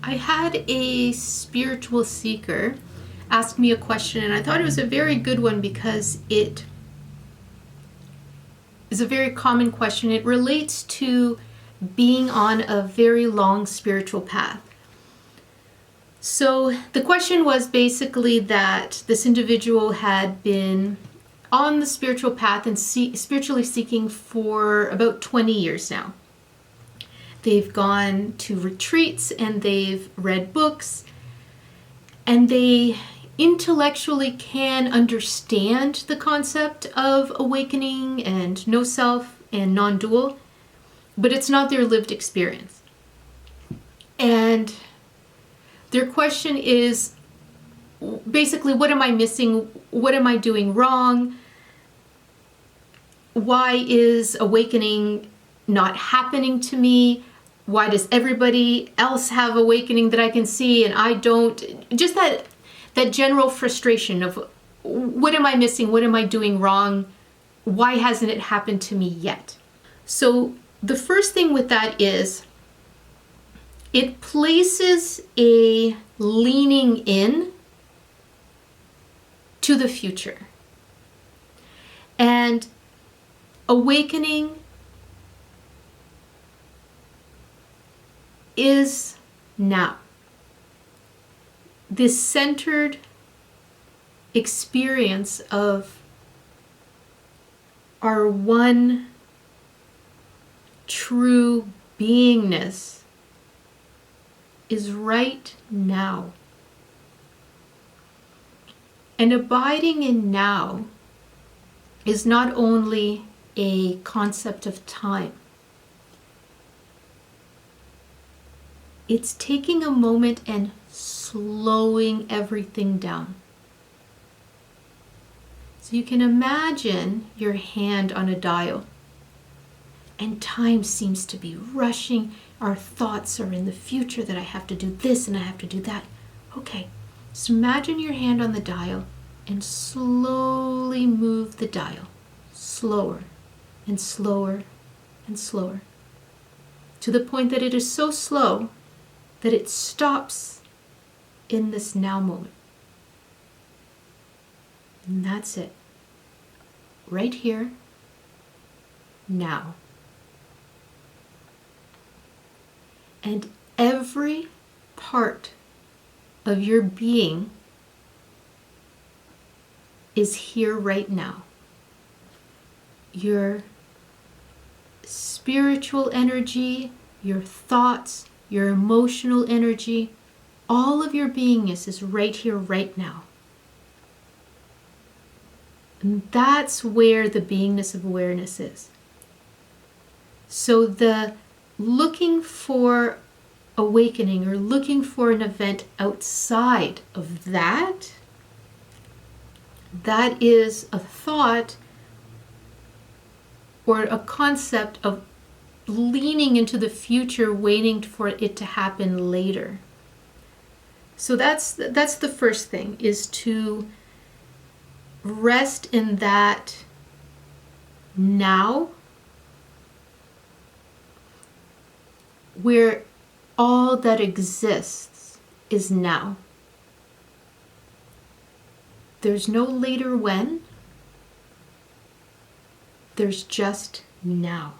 I had a spiritual seeker ask me a question, and I thought it was a very good one because it is a very common question. It relates to being on a very long spiritual path. So the question was basically that this individual had been on the spiritual path and spiritually seeking for about 20 years now. They've gone to retreats and they've read books and they intellectually can understand the concept of awakening and no self and non-dual, but it's not their lived experience. And their question is basically, what am I missing? What am I doing wrong? Why is awakening not happening to me? Why does everybody else have awakening that I can see and I don't? Just that general frustration of what am I missing? What am I doing wrong? Why hasn't it happened to me yet? So the first thing with that is it places a leaning in to the future. And awakening is now. This centered experience of our one true beingness is right now. And abiding in now is not only a concept of time. It's taking a moment and slowing everything down. So you can imagine your hand on a dial, and time seems to be rushing. Our thoughts are in the future that I have to do this and I have to do that. Okay, so imagine your hand on the dial and slowly move the dial, slower and slower and slower, to the point that it is so slow that it stops in this now moment. And that's it. Right here, now. And every part of your being is here right now. Your spiritual energy, your thoughts, your emotional energy, all of your beingness is right here, right now. And that's where the beingness of awareness is. So the looking for awakening or looking for an event outside of that is a thought or a concept of leaning into the future, waiting for it to happen later. So that's the first thing, is to rest in that now, where all that exists is now. There's no later when, there's just now.